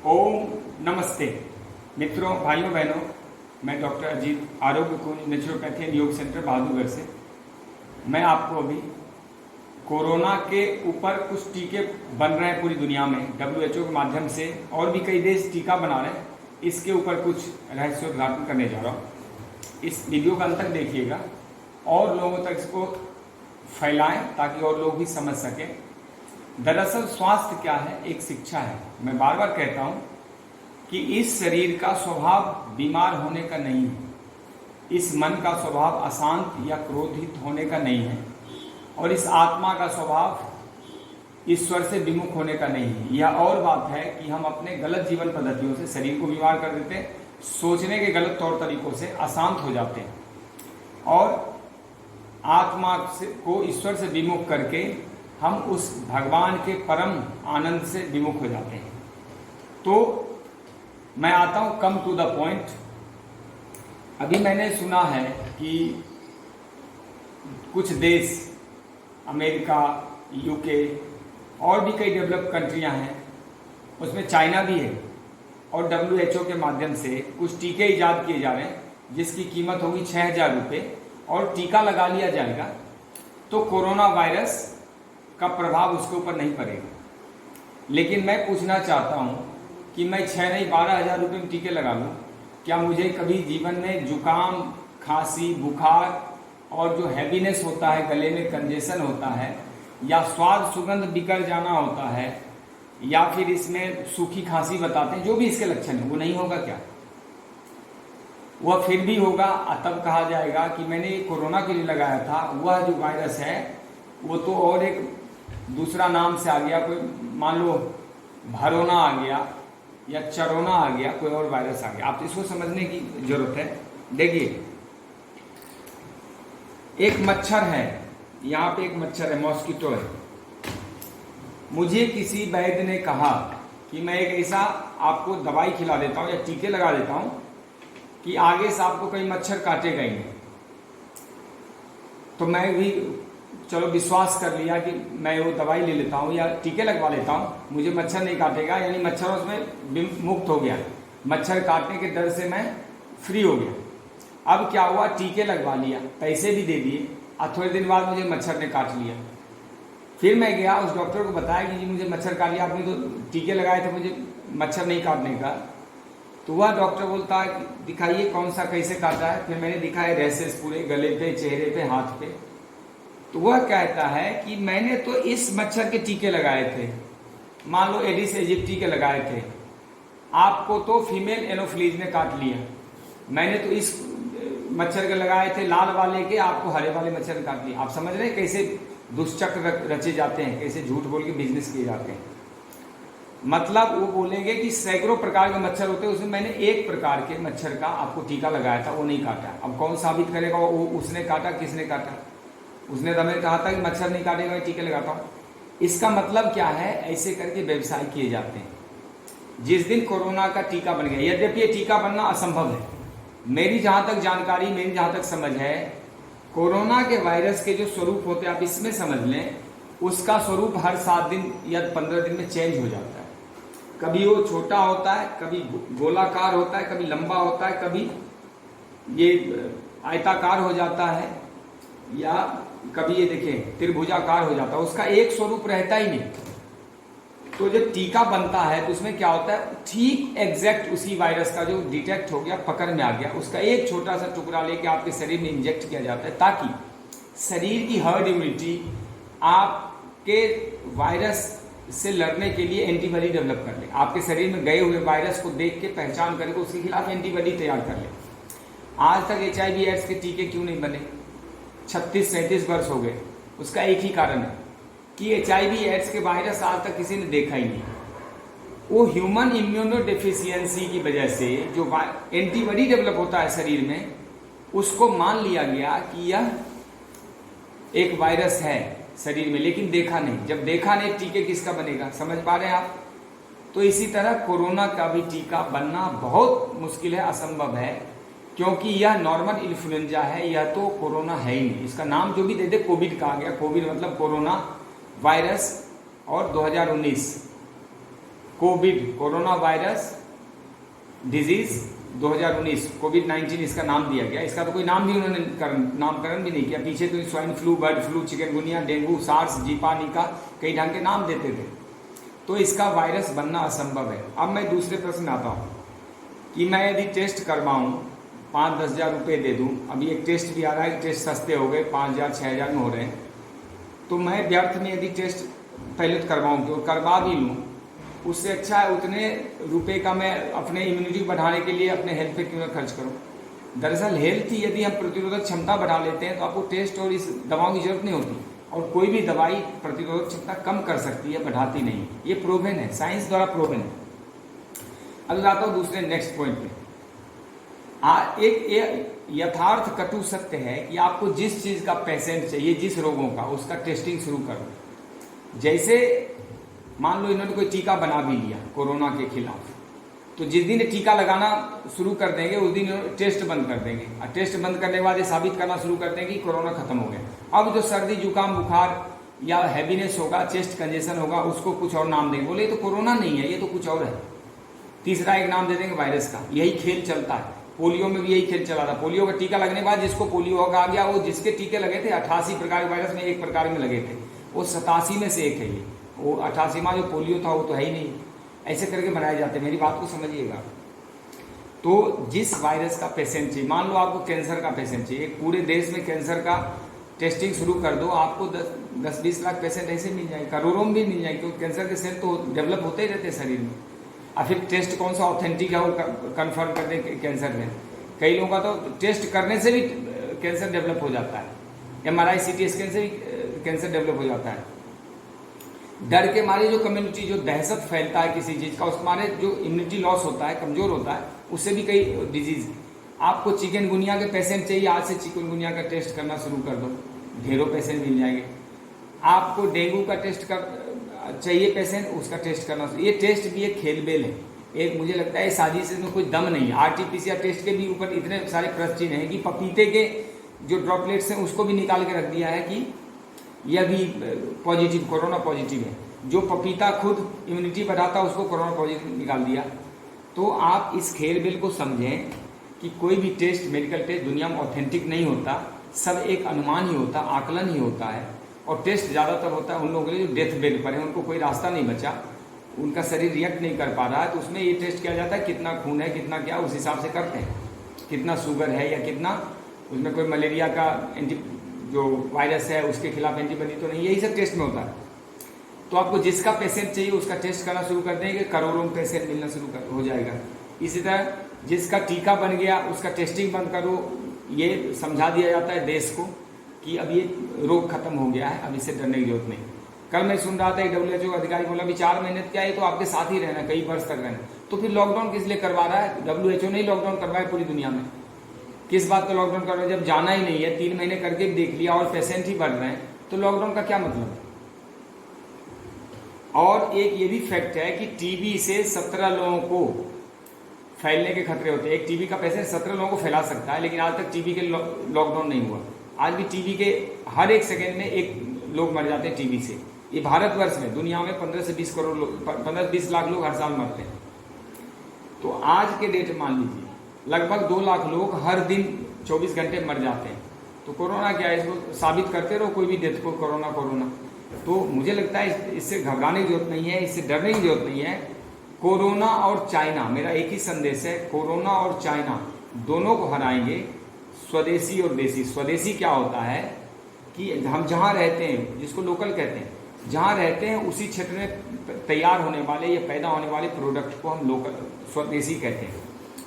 ओम नमस्ते मित्रों, भाइयों बहनों, मैं डॉक्टर अजीत, आरोग्य कुंज नेचुरोपैथी एंड योग सेंटर बहादुरगढ़ से। मैं आपको अभी कोरोना के ऊपर कुछ टीके बन रहे हैं पूरी दुनिया में WHO के माध्यम से, और भी कई देश टीका बना रहे हैं। इसके ऊपर कुछ रहस्योद्घाटन करने जा रहा हूँ। इस वीडियो का अंत तक देखिएगा और लोगों तक इसको फैलाएं ताकि और लोग भी समझ सकें। दरअसल स्वास्थ्य क्या है, एक शिक्षा है। मैं बार बार कहता हूं कि इस शरीर का स्वभाव बीमार होने का नहीं है, इस मन का स्वभाव अशांत या क्रोधित होने का नहीं है, और इस आत्मा का स्वभाव ईश्वर से विमुख होने का नहीं है। यह और बात है कि हम अपने गलत जीवन पद्धतियों से शरीर को बीमार कर देते हैं, सोचने के गलत तौर तरीकों से अशांत हो जाते हैं, और आत्मा को ईश्वर से विमुख करके हम उस भगवान के परम आनंद से विमुख हो जाते हैं। तो मैं आता हूं कम टू द पॉइंट। अभी मैंने सुना है कि कुछ देश, अमेरिका, यूके और भी कई डेवलप कंट्रियां हैं, उसमें चाइना भी है, और WHO के माध्यम से कुछ टीके ईजाद किए जा रहे हैं जिसकी कीमत होगी 6,000 रुपये, और टीका लगा लिया जाएगा तो कोरोना वायरस का प्रभाव उसके ऊपर नहीं पड़ेगा। लेकिन मैं पूछना चाहता हूं कि मैं 6 नहीं 12,000 रुपये में टीके लगा लूँ, क्या मुझे कभी जीवन में जुकाम, खांसी, बुखार और जो हैवीनेस होता है, गले में कंजेशन होता है, या स्वाद सुगंध बिगड़ जाना होता है, या फिर इसमें सूखी खांसी बताते हैं, जो भी इसके लक्षण है, वो नहीं होगा क्या? वह फिर भी होगा। तब कहा जाएगा कि मैंने कोरोना के लिए लगाया था, वह जो वायरस है वो तो और एक दूसरा नाम से आ गया, कोई मान लो भरोना आ गया या चरोना आ गया, कोई और वायरस आ गया। आप इसको समझने की जरूरत है। देखिए, एक मच्छर है, यहाँ पे एक मच्छर है, मॉस्किटो है। मुझे किसी वैद्य ने कहा कि मैं एक ऐसा आपको दवाई खिला देता हूँ या टीके लगा देता हूँ कि आगे से आपको कई मच्छर काटेगा ही नहीं। तो मैं भी चलो विश्वास कर लिया कि मैं वो दवाई ले लेता हूँ या टीके लगवा लेता हूँ, मुझे मच्छर नहीं काटेगा, यानी मच्छरों से मुक्त हो गया, मच्छर काटने के डर से मैं फ्री हो गया। अब क्या हुआ, टीके लगवा लिया, पैसे भी दे दिए, और थोड़े दिन बाद मुझे मच्छर ने काट लिया। फिर मैं गया, उस डॉक्टर को बताया कि जी मुझे मच्छर काट लिया, आपने तो टीके लगाए थे मुझे मच्छर नहीं काटने का। तो वह डॉक्टर बोलता है दिखाइए कौन सा, कैसे काटा है। फिर मैंने दिखाया रैसेस पूरे गले पे, चेहरे पे, हाथ पे। तो वह कहता है कि मैंने तो इस मच्छर के टीके लगाए थे, मान लो एडिस एजिप्टी के लगाए थे, आपको तो फीमेल एनोफ्लीज ने काट लिया। मैंने तो इस मच्छर के लगाए थे लाल वाले के, आपको हरे वाले मच्छर ने काट लिया। आप समझ रहे हैं कैसे दुष्चक्र रचे जाते हैं, कैसे झूठ बोल के बिजनेस किए जाते हैं। मतलब वो बोलेंगे कि सैकड़ों प्रकार के मच्छर होते हैं, उसमें मैंने एक प्रकार के मच्छर का आपको टीका लगाया था, वो नहीं काटा। अब कौन साबित करेगा वो उसने काटा, किसने काटा? उसने तो हमें कहा था कि मच्छर नहीं काटेगा, मैं टीके लगाता हूँ। इसका मतलब क्या है? ऐसे करके व्यवसाय किए जाते हैं। जिस दिन कोरोना का टीका बन गया, यद्यपि ये टीका बनना असंभव है, मेरी जहां तक जानकारी, मेरी जहां तक समझ है, कोरोना के वायरस के जो स्वरूप होते हैं आप इसमें समझ लें, उसका स्वरूप हर 7 दिन या 15 दिन में चेंज हो जाता है। कभी वो छोटा होता है, कभी गोलाकार होता है, कभी लंबा होता है, कभी ये आयताकार हो जाता है, या कभी ये देखें त्रिभुजाकार हो जाता है। उसका एक स्वरूप रहता ही नहीं। तो जब टीका बनता है तो उसमें क्या होता है, ठीक एग्जैक्ट उसी वायरस का जो डिटेक्ट हो गया, पकड़ में आ गया, उसका एक छोटा सा टुकड़ा लेके आपके शरीर में इंजेक्ट किया जाता है, ताकि शरीर की हर्ड इम्यूनिटी आपके वायरस से लड़ने के लिए एंटीबॉडी डेवलप कर ले, आपके शरीर में गए हुए वायरस को देख के पहचान करके उसके खिलाफ एंटीबॉडी तैयार कर ले। आज तक HIV एड्स के टीके क्यों नहीं बने? 36-37 वर्ष हो गए। उसका एक ही कारण है कि HIV एड्स के वायरस आज तक किसी ने देखा ही नहीं। वो ह्यूमन इम्यूनो डेफिशिएंसी की वजह से जो एंटीबॉडी डेवलप होता है शरीर में, उसको मान लिया गया कि यह एक वायरस है शरीर में, लेकिन देखा नहीं। जब देखा नहीं, टीके किसका बनेगा? समझ पा रहे हैं आप? तो इसी तरह कोरोना का भी टीका बनना बहुत मुश्किल है, असंभव है, क्योंकि यह नॉर्मल इन्फ्लुएंजा है, यह तो कोरोना है ही नहीं। इसका नाम जो भी दे दे, कोविड कहा गया। कोविड मतलब कोरोना वायरस, और 2019 कोविड कोरोना वायरस डिजीज 2019 कोविड-19 इसका नाम दिया गया। इसका तो कोई नाम भी उन्होंने नामकरण भी नहीं किया। पीछे तो swine flu, bird flu, chikungunya, dengue, SARS, जीपा, निका कई ढंग के नाम देते थे। तो इसका वायरस बनना असंभव है। अब मैं दूसरे प्रश्न आता हूँ कि मैं यदि टेस्ट करवाऊँ 5-10 हज़ार रुपये दे दूँ, अभी एक टेस्ट भी आ रहा है, टेस्ट सस्ते हो गए 5,000-6,000 में हो रहे हैं, तो मैं व्यर्थ में यदि टेस्ट पहले तो करवाऊँ तो करवा भी लूँ, उससे अच्छा है उतने रुपए का मैं अपने इम्यूनिटी बढ़ाने के लिए अपने हेल्थ पे क्यों ना खर्च करूं। दरअसल हेल्थ ही यदि हम प्रतिरोधक क्षमता बढ़ा लेते हैं तो आपको टेस्ट और इस दवाओं की जरूरत नहीं होती, और कोई भी दवाई प्रतिरोधक क्षमता कम कर सकती है, बढ़ाती नहीं। ये प्रूवन है, साइंस द्वारा प्रूवन है। अब आता हूँ दूसरे नेक्स्ट पॉइंट पे। एक यथार्थ कटु सत्य है कि आपको जिस चीज का पेशेंट चाहिए, जिस रोगों का, उसका टेस्टिंग शुरू करो। जैसे मान लो इन्होंने कोई टीका बना भी लिया कोरोना के खिलाफ, तो जिस दिन टीका लगाना शुरू कर देंगे उस दिन टेस्ट बंद कर देंगे, और टेस्ट बंद करने के बाद ये साबित करना शुरू कर देंगे कि कोरोना खत्म हो गया। अब जो सर्दी जुकाम बुखार या हैवीनेस होगा, चेस्ट कंजेशन होगा, उसको कुछ और नाम देंगे, बोले ये तो कोरोना नहीं है, ये तो कुछ और है। तीसरा एक नाम दे देंगे वायरस का। यही खेल चलता है। पोलियो में भी यही खेल चला था। पोलियो का टीका लगने के बाद जिसको पोलियो आ गया, वो जिसके टीके लगे थे 88 प्रकार के वायरस में एक प्रकार में लगे थे, वो 87 में से एक है। ये वो 88वां जो पोलियो था वो तो है ही नहीं। ऐसे करके बनाए जाते हैं, मेरी बात को समझिएगा। तो जिस वायरस का पेशेंट चाहिए, मान लो आपको कैंसर का पेशेंट चाहिए, पूरे देश में कैंसर का टेस्टिंग शुरू कर दो, आपको 10-20 लाख पेशेंट ऐसे मिल जाएंगे, करोड़ों में भी मिल जाएंगे, क्योंकि कैंसर के सेल तो डेवलप होते ही रहते हैं शरीर में। और फिर टेस्ट कौन सा ऑथेंटिक है वो कंफर्म कर दे कैंसर में। कई लोगों का तो टेस्ट करने से भी कैंसर डेवलप हो जाता है, MRI CT स्कैन से भी कैंसर डेवलप हो जाता है। डर के मारे जो कम्युनिटी जो दहशत फैलता है किसी चीज का, उसके मारे जो इम्यूनिटी लॉस होता है, कमजोर होता है, उससे भी कई डिजीज। आपको चिकनगुनिया के पेशेंट चाहिए, आज से चिकनगुनिया का टेस्ट करना शुरू कर दो, ढेरों पेशेंट मिल जाएंगे। आपको डेंगू का टेस्ट कर चाहिए पेशेंट, उसका टेस्ट करना। ये टेस्ट भी एक खेलबेल है, एक मुझे लगता है साजिश में कोई दम नहीं है। RT-PCR टेस्ट के भी ऊपर इतने सारे प्रश्न चिन्ह हैं कि पपीते के जो ड्रॉपलेट्स हैं उसको भी निकाल के रख दिया है कि यह भी पॉजिटिव, कोरोना पॉजिटिव है। जो पपीता खुद इम्यूनिटी बढ़ाता उसको कोरोना पॉजिटिव निकाल दिया। तो आप इस खेलबेल को समझें कि कोई भी टेस्ट, मेडिकल टेस्ट दुनिया में ऑथेंटिक नहीं होता, सब एक अनुमान ही होता, आकलन ही होता है। और टेस्ट ज़्यादातर होता है उन लोगों के लिए जो डेथ बेड पर है, उनको कोई रास्ता नहीं बचा, उनका शरीर रिएक्ट नहीं कर पा रहा है, तो उसमें ये टेस्ट किया जाता है कितना खून है, कितना क्या, उस हिसाब से करते हैं, कितना शुगर है या कितना उसमें कोई मलेरिया का जो वायरस है उसके खिलाफ एंटीबॉडी तो नहीं, यही सब टेस्ट में होता है। तो आपको जिसका पेशेंट चाहिए उसका टेस्ट करना शुरू कर देंगे, करोड़ों में पेशेंट मिलना शुरू हो जाएगा। इसी तरह जिसका टीका बन गया उसका टेस्टिंग बंद करो, ये समझा दिया जाता है देश को कि अब ये रोग खत्म हो गया है, अब इससे डरने की जरूरत नहीं। कल मैं सुन रहा था एक WHO अधिकारी बोला भी 4 महीने क्या है तो आपके साथ ही रहना, कई वर्ष तक रहना। तो फिर लॉकडाउन किस लिए करवा रहा है? WHO ने ही लॉकडाउन करवाया पूरी दुनिया में। किस बात का लॉकडाउन कर रहा है? जब जाना ही नहीं है, 3 महीने करके देख लिया और पेशेंट ही बढ़ रहे हैं, तो लॉकडाउन का क्या मतलब है? और एक ये भी फैक्ट है कि टीबी से 17 लोगों को फैलने के खतरे होते हैं। एक टीबी का पेशेंट 17 लोगों को फैला सकता है, लेकिन आज तक टीबी के लॉकडाउन नहीं हुआ। आज भी टीबी के हर एक सेकेंड में एक लोग मर जाते हैं टीबी से। ये भारतवर्ष में, दुनिया में 15 से 20 करोड़ लोग, 15-20 लाख लोग हर साल मरते हैं। तो आज के डेट मान लीजिए लगभग 2 लाख लोग हर दिन 24 घंटे मर जाते हैं। तो कोरोना क्या है? इसको साबित करते रहो कोई भी डेथ को, कोरोना कोरोना। तो मुझे लगता है इससे घबराने की जरूरत नहीं है, इससे डरने की जरूरत नहीं है। कोरोना और चाइना, मेरा एक ही संदेश है, कोरोना और चाइना दोनों को हराएंगे। स्वदेशी और देसी। स्वदेशी क्या होता है कि हम जहाँ रहते हैं, जिसको लोकल कहते हैं, जहाँ रहते हैं उसी क्षेत्र में तैयार होने वाले या पैदा होने वाले प्रोडक्ट को हम लोकल स्वदेशी कहते हैं।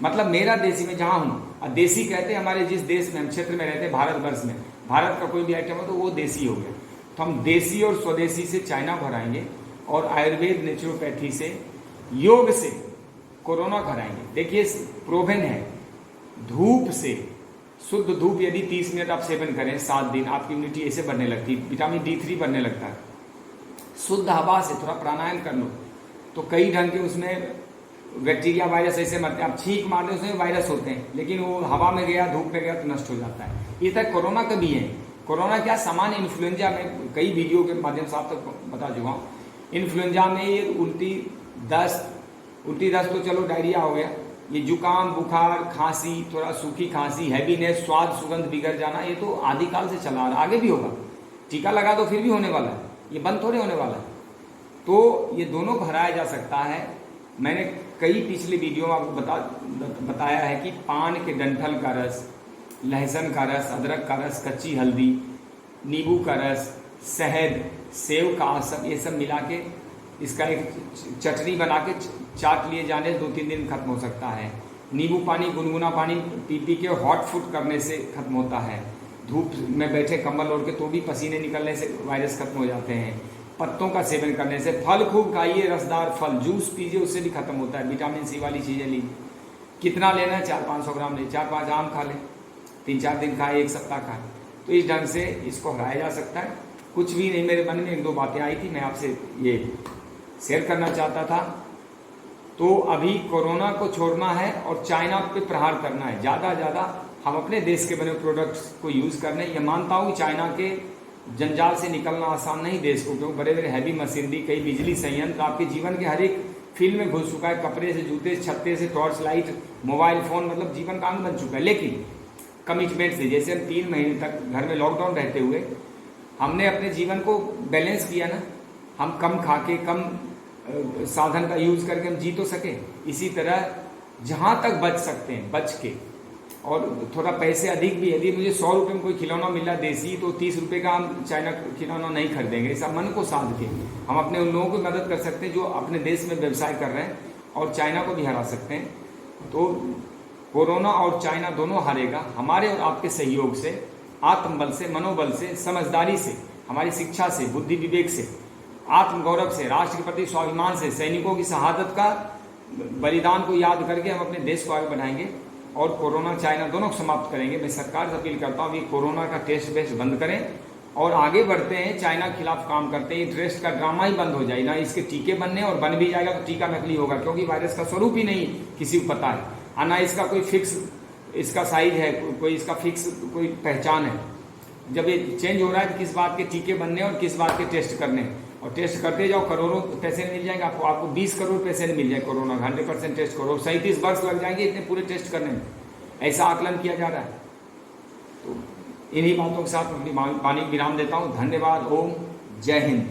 मतलब मेरा देशी में जहाँ हूँ, और देसी कहते हैं हमारे जिस देश में हम क्षेत्र में रहते हैं, भारतवर्ष में, भारत का कोई भी आइटम हो तो वो देसी हो गया। तो हम देसी और स्वदेशी से चाइना को हराएंगे, और आयुर्वेद, नेचुरोपैथी से, योग से कोरोना को हराएंगे। देखिए प्रूवन है, धूप से, शुद्ध धूप यदि 30 मिनट आप सेवन करें 7 दिन, आपकी इम्यूनिटी ऐसे बढ़ने लगती है, विटामिन D3 बढ़ने लगता है। शुद्ध हवा से थोड़ा प्राणायाम कर लो तो कई ढंग के उसमें बैक्टीरिया, वायरस ऐसे मरते हैं। आप छींक मारते उसमें वायरस होते हैं, लेकिन वो हवा में गया, धूप में गया तो नष्ट हो जाता है। ये तक कोरोना का भी है। कोरोना क्या, सामान्य इन्फ्लुएंजा में कई वीडियो के माध्यम से आप तक बता चुका हूँ। इन्फ्लुएंजा में ये उल्टी दस्त, उल्टी दस्त तो चलो डायरिया हो गया, ये जुकाम, बुखार, खांसी, थोड़ा सूखी खांसी, हैवीनेस, स्वाद सुगंध बिगड़ जाना, ये तो आदिकाल से चला आ रहा, आगे भी होगा। टीका लगा तो फिर भी होने वाला है, ये बंद थोड़े होने वाला है। तो ये दोनों को हराया जा सकता है। मैंने कई पिछले वीडियो में आपको बताया है कि पान के डंठल का रस, लहसुन का रस, अदरक का रस, कच्ची हल्दी, नींबू का रस, शहद, सेव का आसम, ये सब मिला के इसका एक चटनी बना के चाट लिए जाने 2-3 दिन खत्म हो सकता है। नींबू पानी, गुनगुना पानी पी के हॉट फूड करने से खत्म होता है। धूप में बैठे कंबल ओढ़ के तो भी पसीने निकलने से वायरस खत्म हो जाते हैं। पत्तों का सेवन करने से, फल खूब खाइए, रसदार फल, जूस पीजिए, उससे भी खत्म होता है। विटामिन सी वाली चीज़ें ली, कितना लेना है, 400-500 ग्राम ले, 4-5 आम खा लें, 3-4 दिन खाए, 1 सप्ताह खाए, तो इस ढंग से इसको हराया जा सकता है। कुछ भी नहीं, मेरे मन में 1-2 बातें आई थी, मैं आपसे ये शेयर करना चाहता था। तो अभी कोरोना को छोड़ना है और चाइना पे प्रहार करना है, ज़्यादा हम अपने देश के बने प्रोडक्ट्स को यूज़ करने। ये मानता हूँ कि चाइना के जंजाल से निकलना आसान नहीं देश को, क्योंकि बड़े बड़े हैवी मशीनरी, कई बिजली संयंत्र आपके जीवन के हर एक फील्ड में घुस चुका है। कपड़े से जूते, छत्ते से टॉर्च लाइट, मोबाइल फ़ोन, मतलब जीवन का अंग बन चुका है। लेकिन कमिटमेंट से, जैसे हम 3 महीने तक घर में लॉकडाउन रहते हुए हमने अपने जीवन को बैलेंस किया ना, हम कम खा के, कम साधन का यूज़ करके हम जी तो सके। इसी तरह जहाँ तक बच सकते हैं बच के, और थोड़ा पैसे अधिक भी, यदि मुझे 100 रुपये में कोई खिलौना मिला देसी, तो 30 रुपये का हम चाइना खिलौना नहीं खरीदेंगे। ऐसा मन को साध के हम अपने उन लोगों की मदद कर सकते हैं जो अपने देश में व्यवसाय कर रहे हैं, और चाइना को भी हरा सकते हैं। तो कोरोना और चाइना दोनों हारेगा हमारे और आपके सहयोग से, आत्मबल से, मनोबल से, समझदारी से, हमारी शिक्षा से, बुद्धि विवेक से, आत्मगौरव से, राष्ट्र के प्रति स्वाभिमान से, सैनिकों की शहादत का बलिदान को याद करके हम अपने देश को आगे बढ़ाएंगे और कोरोना चाइना दोनों को समाप्त करेंगे। मैं सरकार से अपील करता हूँ कि कोरोना का टेस्ट बेस्ट बंद करें और आगे बढ़ते हैं, चाइना के खिलाफ काम करते हैं। टेस्ट का ड्रामा ही बंद हो जाए ना, इसके टीके बनने, और बन भी जाएगा तो टीका नकली होगा, क्योंकि वायरस का स्वरूप ही नहीं किसी को पता है, ना इसका कोई फिक्स इसका साइज है, कोई इसका फिक्स कोई पहचान है। जब ये चेंज हो रहा है तो किस बात के टीके बनने और किस बात के टेस्ट करने, और टेस्ट करते जाओ, करोड़ों पेशेंट मिल जाएंगे आपको 20 करोड़ पेशेंट मिल जाए कोरोना, 100% टेस्ट करो, 37 वर्ष लग जाएंगे इतने पूरे टेस्ट करने में, ऐसा आकलन किया जा रहा है। तो इन्हीं बातों के साथ अपनी वाणी विराम देता हूँ। धन्यवाद। ओम जय हिंद।